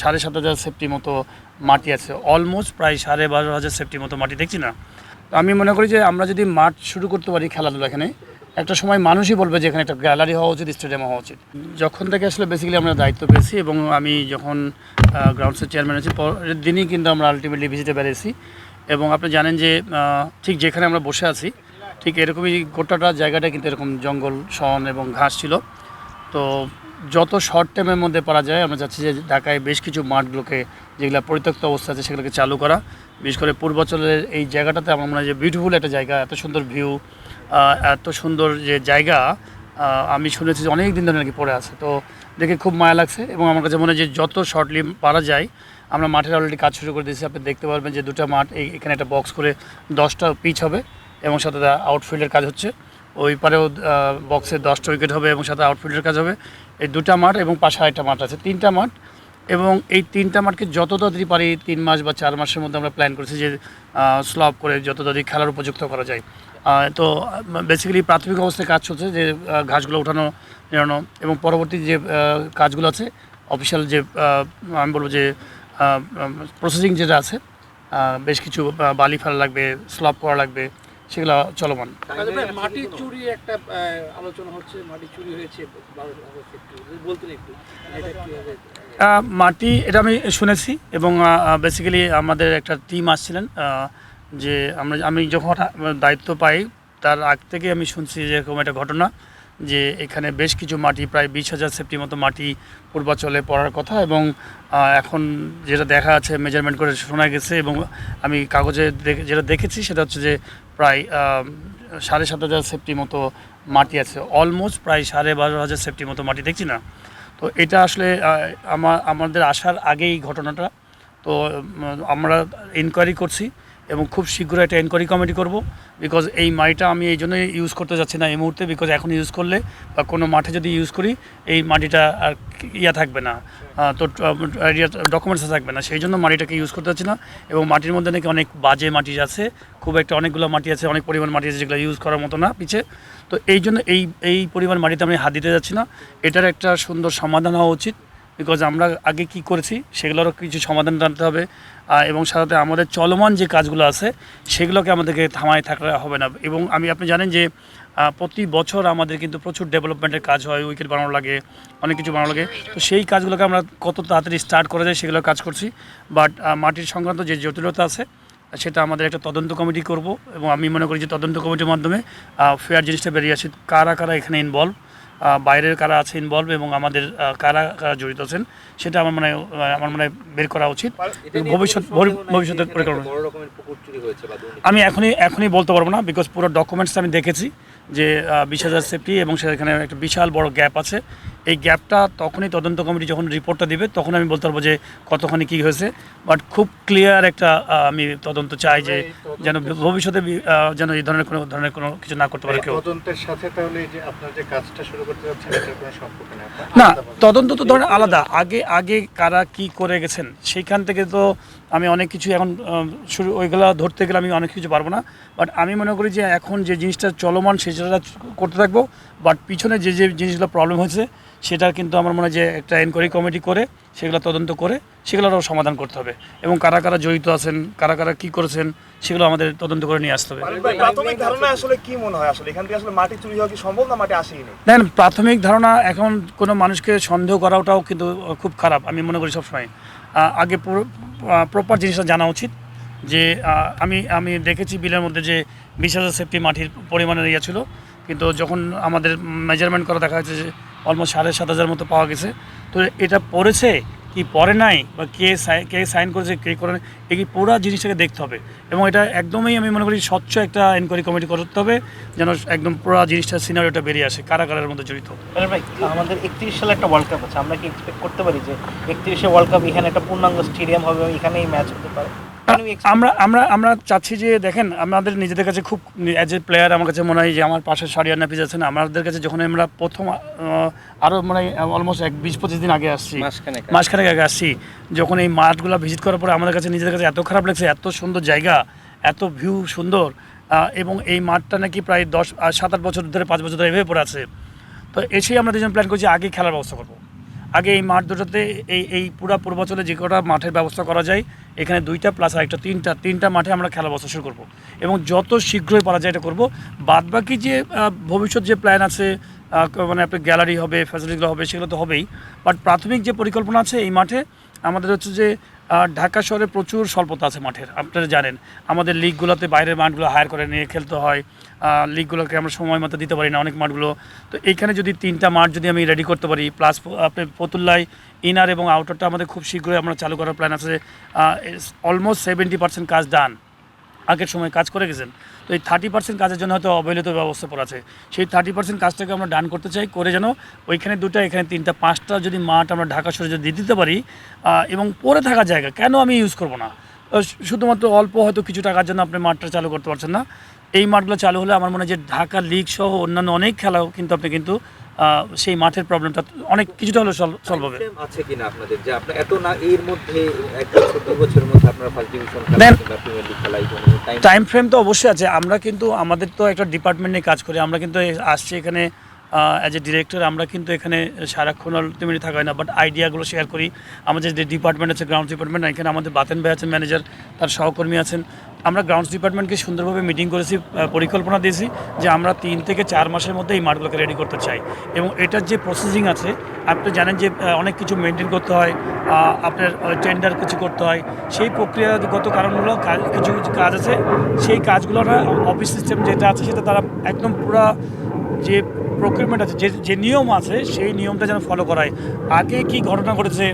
7,500 safety মতো মাটি আছে, অলমোস্ট প্রায় 12,500 সেফটি মতো মাটি দেখছি না। তো আমি মনে করি যে আমরা যদি মাঠ শুরু করতে পারি খেলাধুলা, এখানে একটা সময় মানুষই বলবে যে এখানে একটা গ্যালারি হওয়া উচিত, স্টেডিয়াম হওয়া উচিত। যখন থেকে আসলে বেসিক্যালি আমরা দায়িত্ব পেয়েছি এবং আমি যখন গ্রাউন্ডসের চেয়ারম্যান আছি পরের দিনই কিন্তু আমরা আলটিমেটলি ভিজিটে বেরিয়েছি। এবং আপনি জানেন যে ঠিক যেখানে আমরা বসে আছি ঠিক এরকমই গোটাটা জায়গাটা কিন্তু এরকম জঙ্গল, শন এবং ঘাস ছিল। তো যত শর্ট টাইমের মধ্যে পারা যায় আমরা চাচ্ছি যে ঢাকায় বেশ কিছু মাঠগুলোকে যেগুলো পরিত্যক্ত অবস্থা আছে সেগুলোকে চালু করা। বিশেষ করে পূর্বাঞ্চলের এই জায়গাটাতে আমার মনে হয় যে বিউটিফুল একটা জায়গা, এত সুন্দর ভিউ, এত সুন্দর যে জায়গা আমি শুনেছি যে অনেক দিন ধরে নাকি পড়ে আছে। তো দেখে খুব মায়া লাগছে এবং আমার কাছে মনে হয় যে যত শর্টলি পারা যায় আমরা মাঠের অলরেডি কাজ শুরু করে দিয়েছি। আপনি দেখতে পারবেন যে দুটো মাঠ, এখানে একটা বক্স করে 10টা পিচ হবে এবং সাথে আউটফিল্ডের কাজ হচ্ছে। ওই পারেও বক্সে 10টা উইকেট হবে এবং সাথে আউটফিল্ডের কাজ হবে। এই দুটা মাঠ এবং পাশে আরেকটা মাঠ আছে, 3টা মাঠ। এবং এই 3টা মাঠকে যত তাড়াতাড়ি পারি 3 মাস বা 4 মাসের মধ্যে আমরা প্ল্যান করেছি যে স্লপ করে যত তাড়াতাড়ি খেলার উপযুক্ত করা যায়। তো বেসিক্যালি প্রাথমিক অবস্থায় কাজ চলছে যে ঘাসগুলো উঠানো নেড়ানো এবং পরবর্তী যে কাজগুলো আছে অফিসিয়াল যে আমি বলবো যে প্রসেসিং যেটা আছে, বেশ কিছু বালি ফেলা লাগবে, স্লপ করা লাগবে, সেগুলো চলমান। মাটি চুরি একটা আলোচনা হচ্ছে, মাটি চুরি হয়েছে, বলতেন একটু মাটি, এটা আমি শুনেছি এবং বেসিক্যালি আমাদের একটা টিম আসছিলেন যে আমি যখন দায়িত্ব পাই তার আগ থেকে আমি শুনছি যে এরকম একটা ঘটনা যে এখানে বেশ কিছু মাটি প্রায় 20,000 সেফটি মতো মাটি পূর্বাঞ্চলে পড়ার কথা এবং এখন যেটা দেখা আছে মেজারমেন্ট করে শোনা গেছে এবং আমি কাগজে যেটা দেখেছি সেটা হচ্ছে যে প্রায় 7,500 সেফটি মতো মাটি আছে, অলমোস্ট প্রায় 12,500 সেফটি মতো মাটি দেখছি না। তো এটা আসলে আমাদের আসার আগেই ঘটনাটা। তো আমরা ইনকোয়ারি করছি এবং খুব শীঘ্রই একটা এনকোয়ারি কমিটি করব। বিকজ এই মাটিটা আমি এই জন্যই ইউজ করতে যাচ্ছি না এই মুহূর্তে, বিকজ এখন ইউজ করলে বা কোনো মাঠে যদি ইউজ করি এই মাটিটা আর থাকবে না, তো ডকুমেন্টসে থাকবে না, সেই জন্য মাটিটাকে ইউজ করতে যাচ্ছি না। এবং মাটির মধ্যে নাকি অনেক বাজে মাটি আছে, খুব একটা অনেকগুলো মাটি আছে, অনেক পরিমাণ মাটি আছে যেগুলো ইউজ করার মতো না পিছে। তো এই জন্য এই পরিমাণ মাটিতে আমি হাত দিতে যাচ্ছি না। এটার একটা সুন্দর সমাধান হওয়া উচিত, বিকজ আমরা আগে কি করেছি সেগুলোরও কিছু সমাধান জানতে হবে এবং সাথে আমাদের চলমান যে কাজগুলো আছে সেগুলোকে আমাদেরকে থামায় থাকলে হবে না। এবং আপনি জানেন যে প্রতি বছর আমাদের কিন্তু প্রচুর ডেভেলপমেন্টের কাজ হয়, উইকেট বানানো লাগে, অনেক কিছু বানানো লাগে। তো সেই কাজগুলোকে আমরা কত তাড়াতাড়ি স্টার্ট করা যায় সেগুলো কাজ করছি। বাট মাটির সংক্রান্ত যে জটিলতা আছে সেটা আমাদের একটা তদন্ত কমিটি করব এবং আমি মনে করি যে তদন্ত কমিটির মাধ্যমে ফেয়ার জিনিসটা বেরিয়ে আসে, কারা কারা এখানে ইনভলভ, বাইরের কারা আছে ইনভলভ এবং আমাদের কারা কারা জড়িত আছেন সেটা আমার মনে হয় বের করা উচিত। ভবিষ্যতের পরিকল্পনা আমি এখনই বলতে পারবো না, বিকজ পুরো ডকুমেন্টস আমি দেখেছি যে 20,000 সেফটি এবং সেখানে একটা বিশাল বড় গ্যাপ আছে। এই গ্যাপটা তখনই তদন্ত কমিটি যখন রিপোর্টটা দিবে তখন আমি বলতে পারবো যে কতখানি কী হয়েছে। বাট খুব ক্লিয়ার একটা আমি তদন্ত চাই যে যেন ভবিষ্যতে যেন এই ধরনের কোনো কিছু না করতে পারে কেউ। তদন্তের সাথে তাহলে যে আপনার যে কাজটা শুরু করতে যাচ্ছেন এটার কোনো সম্পর্ক নেই? না, তদন্ত তো ধরেন আলাদা, আগে কারা কি করে গেছেন সেইখান থেকে তো আমি অনেক কিছু এখন ওইগুলো ধরতে গেলে আমি অনেক কিছু পারবো না। বাট আমি মনে করি যে এখন যে জিনিসটা চলমান সেটা করতে থাকবো, বাট পিছনে যে জিনিসগুলো প্রবলেম হয়েছে সেটা কিন্তু আমার মনে হয় যে একটা এনকোয়ারি কমিটি করে সেগুলো তদন্ত করে সেগুলোরও সমাধান করতে হবে এবং কারা কারা জড়িত আছেন, কারা কারা কী করেছেন সেগুলো আমাদের তদন্ত করে নিয়ে আসতে হবে। প্রাথমিক ধারণা আসলে কি মনে হয়, আসলে এখান থেকে আসলে মাটি চুরি হওয়া কি সম্ভব না মাটি আসেই নেই? দেখেন, প্রাথমিক ধারণা এখন কোনো মানুষকে সন্দেহ করাটাও কিন্তু খুব খারাপ আমি মনে করি সবসময়। আগে প্রপার জিনিসটা জানা উচিত যে আমি দেখেছি বিলের মধ্যে যে 20,000 সেফটি মাটির পরিমাণের ইয়ে ছিল, কিন্তু যখন আমাদের মেজারমেন্ট করা দেখা যাচ্ছে যে অলমোস্ট 7,500 মতো পাওয়া গেছে। তো এটা পড়েছে কি পড়ে নাই বা কে সাইন করেছে কে করে, এই পুরো জিনিসটাকে দেখতে হবে এবং এটা একদমই আমি মনে করি স্বচ্ছ একটা এনকোয়ারি কমিটি করতে হবে যেন একদম পুরো জিনিসটা সিনারিওটা বেরিয়ে আসে কারা কারার মধ্যে জড়িত। ভাই, আমাদের 31 সালে একটা ওয়ার্ল্ড কাপ আছে, আমরা কি এক্সপেক্ট করতে পারি যে 31শে ওয়ার্ল্ড কাপ এখানে একটা পূর্ণাঙ্গ স্টেডিয়াম হবে এবং এখানেই ম্যাচ হতে পারে? আমরা চাচ্ছি যে দেখেন আমাদের নিজেদের কাছে খুব অ্যাজ এ প্লেয়ার আমার কাছে মনে হয় যে আমার পাশে সারিয়ার নাফিজ আছেন, আমাদের কাছে যখন আমরা প্রথম আরও মানে অলমোস্ট 20-25 দিন আগে আসছি, মাসখানেক আগে আসছি, যখন এই মাঠগুলো ভিজিট করার পরে আমাদের কাছে নিজেদের কাছে এত খারাপ লাগছে, এত সুন্দর জায়গা, এত ভিউ সুন্দর এবং এই মাঠটা নাকি প্রায় 7-8 বছর ধরে 5 বছর ধরে এভাবে পড়ে আছে। তো এসেই আমরা দুজন প্ল্যান করছি আগে খেলার ব্যবস্থা করবো। আগে এই মাঠ দুটোতে এই পুরো পূর্বাঞ্চলে যে কটা মাঠের ব্যবস্থা করা যায় এখানে 2টা প্লাস আরেকটা তিনটা মাঠে আমরা খেলা বসা শুরু করবো এবং যত শীঘ্রই পারা যায় এটা করবো। বাদবাকি যে ভবিষ্যৎ যে প্ল্যান আছে মানে আপনার গ্যালারি হবে, ফ্যাসিলিটিগুলো হবে, সেগুলো তো হবেই, বাট প্রাথমিক যে পরিকল্পনা আছে এই মাঠে আমাদের হচ্ছে যে ঢাকা শহরে প্রচুর স্বল্পতা আছে মাঠের। আপনারা জানেন আমাদের লিগগুলোতে বাইরের মাঠগুলো হায়ার করে নিয়ে খেলতে হয়, লিগগুলোকে আমরা সময় মতো দিতে পারি না অনেক মাঠগুলো। তো এইখানে যদি 3টা মাঠ যদি আমি রেডি করতে পারি, প্লাস আপনি ফতুল্লায় ইনার এবং আউটারটা আমাদের খুব শীঘ্রই আমরা চালু করার প্ল্যান আছে। অলমোস্ট 70% কাজ ডান, আগের সময় কাজ করে গেছেন। তো এই 30% কাজের জন্য হয়তো অবহেলিত ব্যবস্থা পড়া আছে। সেই 30% কাজটাকে আমরা ডান করতে চাই, করে যেন ওইখানে 2টা এখানে 3টা 5টা যদি মাঠ আমরা ঢাকা শহরে যদি দিতে পারি এবং পরে থাকা জায়গা কেন আমি ইউজ করব না, শুধুমাত্র অল্প হয়তো কিছু টাকার জন্য আপনি মাঠটা চালু করতে পারছেন না। এই মাঠগুলো চালু হলে আমার মনে হয় যে ঢাকা লিগ সহ অন্যান্য অনেক খেলাও কিন্তু আপনি কিন্তু সেই মাঠের প্রবলেমটা অনেক কিছুটা হলেও সলভ হবে। আছে কিনা আপনাদের যে আপনার এত না এর মধ্যে 1 বছর 2 বছরের মধ্যে আপনারা ফার্স্ট ডিভিশন খেলা কিংবা প্রিমিয়ার লিগ খেলাই টাইম ফ্রেম তো অবশ্যই আছে। আমরা কিন্তু আমাদের তো একটা ডিপার্টমেন্ট নিয়ে কাজ করি, আমরা কিন্তু আসছি এখানে অ্যাজ এ ডিরেক্টর, আমরা কিন্তু এখানে সারাক্ষণ আলটিমেটলি থাকা হয় না, বাট আইডিয়াগুলো শেয়ার করি। আমাদের যে ডিপার্টমেন্ট আছে গ্রাউন্ডস ডিপার্টমেন্ট, এখানে আমাদের বাতেন ভাই আছেন ম্যানেজার, তার সহকর্মী আছেন। আমরা গ্রাউন্ডস ডিপার্টমেন্টকে সুন্দরভাবে মিটিং করেছি, পরিকল্পনা দিয়েছি যে আমরা 3 থেকে 4 মাসের মধ্যে এই মাঠগুলোকে রেডি করতে চাই। এবং এটার যে প্রসেসিং আছে আপনি জানেন যে অনেক কিছু মেনটেন করতে হয়, আপনার টেন্ডার কিছু করতে হয়, সেই প্রক্রিয়াগত কারণগুলো কিছু কিছু কাজ আছে, সেই কাজগুলো অফিস সিস্টেম যেটা আছে সেটা তারা একদম পুরো যে প্রকিউরমেন্ট আছে, যে নিয়ম আছে সেই নিয়মটা যেন ফলো করায়। আগে কি ঘটনা ঘটেছে,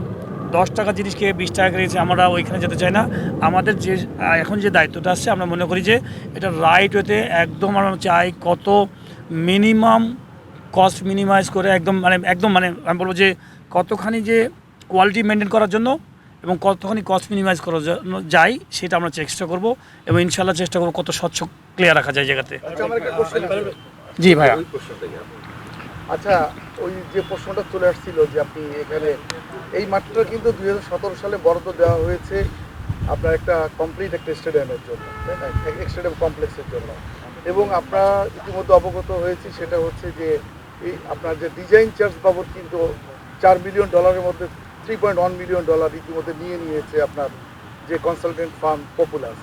10 টাকা জিনিসকে 20 টাকা করেছে, আমরা ওইখানে যেতে চাই না। আমাদের যে এখন যে দায়িত্বটা আসছে আমরা মনে করি যে এটা রাইট ওয়েতে একদম আমরা চাই কত মিনিমাম কস্ট মিনিমাইজ করে একদম মানে আমি বলবো যে কতখানি যে কোয়ালিটি মেনটেন করার জন্য এবং কতখানি কস্ট মিনিমাইজ করা যায় সেটা আমরা চেষ্টা করব এবং ইনশাল্লাহ চেষ্টা করবো কত স্বচ্ছ ক্লিয়ার রাখা যায় জায়গাতে। জি ভাইয়া। আচ্ছা, ওই যে প্রশ্নটা চলে আসছিল যে আপনি এখানে এই মাঠটা কিন্তু 2017 সালে বরাদ্দ দেওয়া হয়েছে আপনার একটা কমপ্লিট একটা স্টেডিয়ামের জন্য, তাই না, স্টেডিয়াম কমপ্লেক্সের জন্য। এবং আমরা ইতিমধ্যে অবগত হয়েছি সেটা হচ্ছে যে এই আপনার যে ডিজাইন চার্জ বাবদ কিন্তু $4 মিলিয়ন মধ্যে $3.1 মিলিয়ন ইতিমধ্যে নিয়েছে আপনার যে কনসালটেন্ট ফার্ম পপুলার।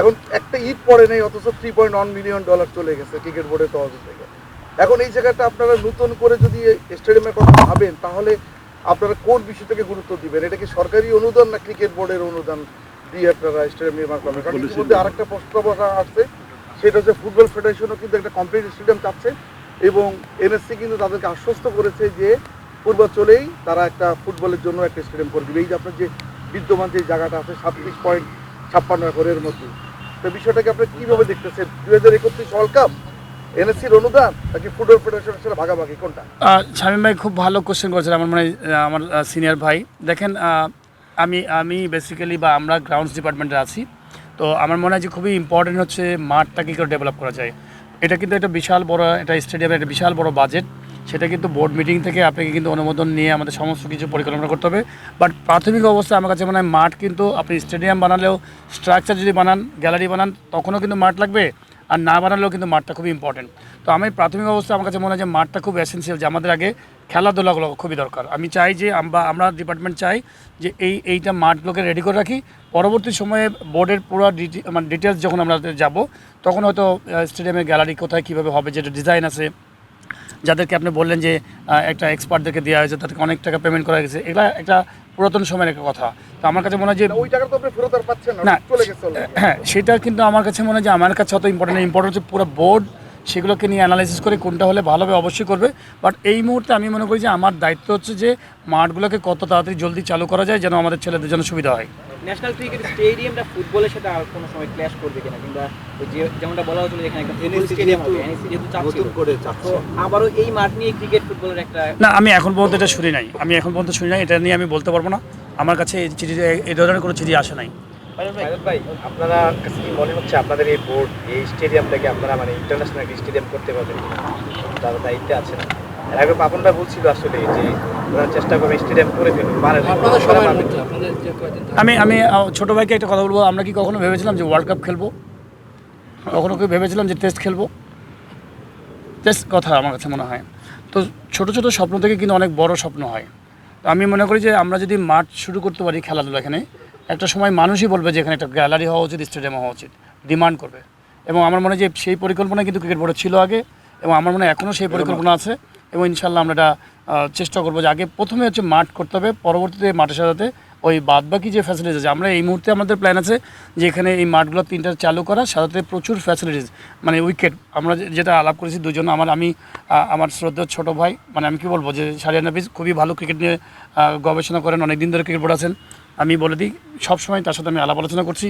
এখন একটা ইট পড়ে নেই অথচ $3.1 মিলিয়ন চলে গেছে ক্রিকেট বোর্ডের তহবিল থেকে। এখন এই জায়গাটা আপনারা নতুন করে যদি স্টেডিয়ামের কথা ভাবেন তাহলে আপনারা কোন বিষয়টাকে গুরুত্ব দিবেন? এটা কি সরকারি অনুদান না ক্রিকেট বোর্ডের অনুদান দিয়ে আপনারা স্টেডিয়াম নির্মাণ করবেন? কারণ ইতিমধ্যে আরেকটা প্রস্তাব আসছে, সেটা হচ্ছে ফুটবল ফেডারেশনও কিন্তু একটা কমপ্লিট স্টেডিয়াম চাচ্ছে এবং এনএসসি কিন্তু তাদেরকে আশ্বস্ত করেছে যে পূর্বাঞ্চলেই তারা একটা ফুটবলের জন্য একটা স্টেডিয়াম করে দেবে। এই যে আপনার যে বিদ্যমান যে জায়গাটা আছে 37.56 একরের মধ্যে, তো বিষয়টাকে আপনি কীভাবে দেখতেছেন? 2031 ওয়ার্ল্ড কাপ, এনএসসির অনুদান নাকি ফুটবল ফেডারেশনের সাথে ভাগাভাগি, কোনটা? শামীম ভাই খুব ভালো কোশ্চেন করেছেন আমার মানে আমার সিনিয়র ভাই। দেখেন আমি বেসিক্যালি বা আমরা গ্রাউন্ডস ডিপার্টমেন্টে আছি, তো আমার মনে হয় যে খুবই ইম্পর্টেন্ট হচ্ছে মাঠটা কী করে ডেভেলপ করা যায়। এটা কিন্তু একটা বিশাল বড় একটা স্টেডিয়ামের একটা বিশাল বড় বাজেট, সেটা কিন্তু বোর্ড মিটিং থেকে আপনাকে কিন্তু অনুমোদন নিয়ে আমাদের সমস্ত কিছু পরিকল্পনা করতে হবে। বাট প্রাথমিক অবস্থায় আমার কাছে মনে হয় মাঠ কিন্তু আপনি স্টেডিয়াম বানালেও স্ট্রাকচার যদি বানান, গ্যালারি বানান, তখনও কিন্তু মাঠ লাগবে, আর না বানালেও কিন্তু মাঠটা খুবই ইম্পর্টেন্ট। তো আমি প্রাথমিক অবস্থায় আমার কাছে মনে হয় যে মাঠটা খুব এসেন্সিয়াল, যে আমাদের আগে খেলাধুলাগুলো খুবই দরকার। আমি চাই যে আমরা ডিপার্টমেন্ট চাই যে এইটা মাঠগুলোকে রেডি করে রাখি, পরবর্তী সময়ে বোর্ডের পুরো ডিটেলস যখন আমরা যাব তখন হয়তো স্টেডিয়ামের গ্যালারি কোথায় কীভাবে হবে, যেটা ডিজাইন আছে, যাদেরকে আপনি বললেন যে একটা এক্সপার্টদেরকে দেওয়া হয়েছে, তাদেরকে অনেক টাকা পেমেন্ট করা গেছে, এগুলো একটা পুরাতন সময়ের একটা কথা। তো আমার কাছে মনে হয় যে ওই টাকা তো আপনি ফেরত আর পাচ্ছেন না, চলে গেছে। হ্যাঁ, সেটা কিন্তু আমার কাছে মনে হয় যে আমার কাছে অত ইম্পর্টেন্ট হচ্ছে পুরো বোর্ড সেগুলোকে নিয়ে অ্যানালাইসিস করে কোনটা হলে ভালো হবে অবশ্যই করবে। বাট এই মুহূর্তে আমি মনে করি যে আমার দায়িত্ব হচ্ছে যে মাঠগুলোকে কত তাড়াতাড়ি জলদি চালু করা যায় যেন আমাদের ছেলেদের জন্য সুবিধা হয়। ন্যাশনাল ক্রিকেট স্টেডিয়ামটা ফুটবলের সাথে আর কোনো সময় ক্ল্যাশ করবে কিনা, কিংবা ওই যে যেমনটা বলা হচ্ছিল এখানে একটা ফুটবল স্টেডিয়াম হবে, এনএসসি যেহেতু চাচ্ছিল করে চাচ্ছে, আবারও এই মাঠ নিয়ে ক্রিকেট ফুটবলের একটা না, আমি এখন পর্যন্ত এটা শুনি নাই, এটা নিয়ে আমি বলতে পারবো না। আমার কাছে এই ধরনের কোনো চিঠি আসে নাই। ভাই, আপনারা কাছে কি মনে হচ্ছে আপনাদের এই বোর্ড এই স্টেডিয়ামটাকে আপনারা মানে ইন্টারন্যাশনাল স্টেডিয়াম করতে পারবেন, যারা দায়িত্বে আছে না? এর আগে পাপন ভাই বলছিল আসলে যে ওরা চেষ্টা করবে স্টেডিয়াম করে ফেলবে পারেন আপনাদের সময়ের মধ্যে আপনাদের যে কয়দিন আমি ছোটো ভাইকে একটা কথা বলবো, আমরা কি কখনো ভেবেছিলাম যে ওয়ার্ল্ড কাপ খেলবো? কখনো কি ভেবেছিলাম যে টেস্ট খেলবো? টেস্ট কথা আমার কাছে মনে হয় তো ছোটো ছোটো স্বপ্ন থেকে কিন্তু অনেক বড় স্বপ্ন হয়। তো আমি মনে করি যে আমরা যদি মাঠ শুরু করতে পারি খেলাধুলা এখানে, একটা সময় মানুষই বলবে যে এখানে একটা গ্যালারি হওয়া উচিত, স্টেডিয়াম হওয়া উচিত, ডিমান্ড করবে। এবং আমার মনে হয় যে সেই পরিকল্পনা কিন্তু ক্রিকেট বোর্ডে ছিল আগে, এবং আমার মনে হয় এখনও সেই পরিকল্পনা আছে। এবং ইনশাল্লাহ আমরা এটা চেষ্টা করবো যে আগে প্রথমে হচ্ছে মাঠ করতে হবে, পরবর্তীতে মাঠের সাথে ওই বাদবাকি যে ফ্যাসিলিটিস আছে, আমরা এই মুহূর্তে আমাদের প্ল্যান আছে যে এখানে এই মাঠগুলো 3টা চালু করা, সাথে প্রচুর ফ্যাসিলিটিস, মানে উইকেট আমরা যেটা আলাপ করেছি দুজন, আমার শ্রদ্ধেয় ছোটো ভাই, মানে আমি কী বলবো যে শাহরিয়ার নাফিস খুবই ভালো ক্রিকেট নিয়ে গবেষণা করেন, অনেক দিন ধরে ক্রিকেট বোর্ড আছেন। আমি বলে দিই সবসময় তার সাথে আমি আলাপ আলোচনা করছি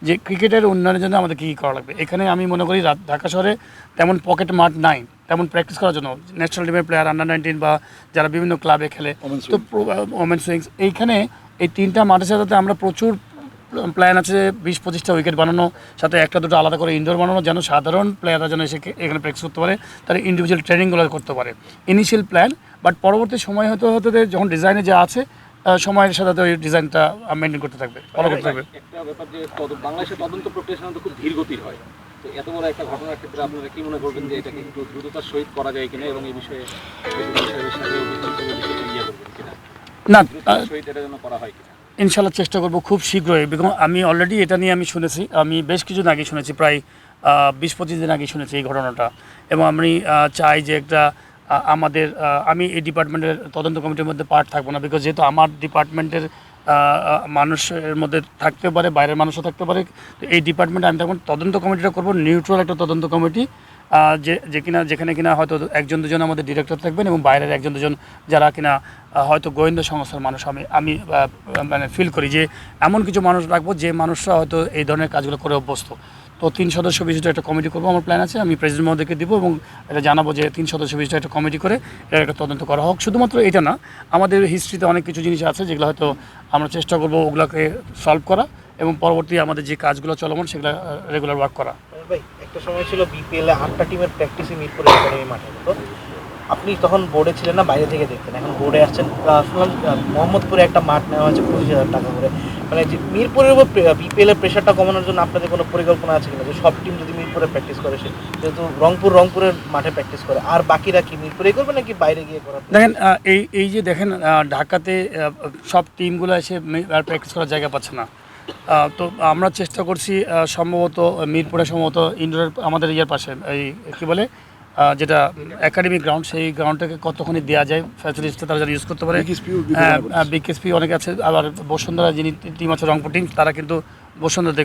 যে ক্রিকেটের উন্নয়নের জন্য আমাদের কী কী করা লাগবে। এখানে আমি মনে করি ঢাকা শহরে তেমন পকেট মাঠ নাই তেমন প্র্যাকটিস করার জন্য, ন্যাশনাল টিমের প্লেয়ার আন্ডার-19 বা যারা বিভিন্ন ক্লাবে খেলে, তো ওমেন্স উইংস, এইখানে এই 3টা মাঠের সাথে আমরা প্রচুর প্ল্যান আছে 20-25টা উইকেট বানানো, সাথে 1-2টো আলাদা করে ইনডোর বানানো, যেন সাধারণ প্লেয়াররা যেন এসে এখানে প্র্যাকটিস করতে পারে, তারা ইন্ডিভিজুয়াল ট্রেনিংগুলো করতে পারে। ইনিশিয়াল প্ল্যান, বাট পরবর্তী সময় হতে যখন ডিজাইনে যা আছে সময়ের সাথে ওই ডিজাইনটা মেনটেন করতে থাকবে, ফলো করতে থাকবে। একটা ব্যাপার যে বাংলাদেশের তদন্ত প্রক্রিয়া সাধারণত খুব ধীর গতির হয়, তো এত বড় একটা ঘটনার ক্ষেত্রে আপনারা কি মনে করবেন যে এটাকে একটু দ্রুততার সহিত করা যায় কিনা, এবং এই বিষয়ে না, সহিত এটা যেন করা হয় কিনা? ইনশাল্লাহ চেষ্টা করবো খুব শীঘ্রই। আমি অলরেডি এটা নিয়ে আমি শুনেছি, আমি বেশ কিছুদিন আগে শুনেছি, প্রায় 20-25 দিন আগে শুনেছি এই ঘটনাটা। এবং আমি চাই যে একটা আমি এই ডিপার্টমেন্টের তদন্ত কমিটির মধ্যে পার্ট থাকবো না, বিকজ যেহেতু আমার ডিপার্টমেন্টের মানুষের মধ্যে থাকতে পারে, বাইরের মানুষও থাকতে পারে, তো এই ডিপার্টমেন্টে আমি তখন তদন্ত কমিটিটা করবো, নিউট্রাল একটা তদন্ত কমিটি, যেখানে কিনা হয়তো 1-2জন আমাদের ডিরেক্টর থাকবেন, এবং বাইরের 1-2জন যারা কিনা হয়তো গোয়েন্দা সংস্থার মানুষ। আমি মানে ফিল করি যে এমন কিছু মানুষ রাখবো যে মানুষরা হয়তো এই ধরনের কাজগুলো করে অভ্যস্ত। তো 3 সদস্য বিশিষ্ট একটা কমিটি করবো, আমার প্ল্যান আছে, আমি প্রেসিডেন্ট মহোদয়কে দিব এবং এটা জানাবো যে 3 সদস্য বিশিষ্ট একটা কমিটি করে এটা একটা তদন্ত করা হোক। শুধুমাত্র এটা না, আমাদের হিস্ট্রিতে অনেক কিছু জিনিস আছে যেগুলো হয়তো আমরা চেষ্টা করবো ওগুলোকে সলভ করা, এবং পরবর্তী আমাদের যে কাজগুলো চলমান সেগুলো রেগুলার ওয়ার্ক করা। ভাই, একটা সময় ছিল বিপিএলে 8টা টিমের প্র্যাকটিসে মিরপুরে একাডেমি মাঠে হতো, আপনি তখন বোর্ডে ছিলেন না, বাইরে থেকে দেখতেন, এখন বোর্ডে আসছেন। শুনলাম মোহাম্মদপুরে একটা মাঠ নেওয়া হয়েছে 25,000 টাকা করে, মানে যে মিরপুরের উপর বিপিএলের প্রেশারটা কমানোর জন্য আপনাদের কোনো পরিকল্পনা আছে কিনা, যে সব টিম যদি মিরপুরে প্র্যাকটিস করে, সে যেহেতু রংপুরের মাঠে প্র্যাকটিস করে, আর বাকিরা কি মিরপুরেই করবে নাকি বাইরে গিয়ে করার? দেখেন এই যে দেখেন ঢাকাতে সব টিমগুলো এসে প্র্যাকটিস করার জায়গা পাচ্ছে না, তো আমরা চেষ্টা করছি সম্ভবত মিরপুরে সম্ভবত ইনডোরের আমাদের পাশে এই কী বলে যেটা একাডেমি গ্রাউন্ড, সেই গ্রাউন্ডটাকে কতক্ষণই দেওয়া যায় ফ্যাসিলিটিসটা তারা যেন ইউজ করতে পারে। বিকেএসপি অনেক আছে, আবার বসুন্ধরা যিনি টিম আছে রংপুর টিম, তারা কিন্তু বসুন্ধরাতে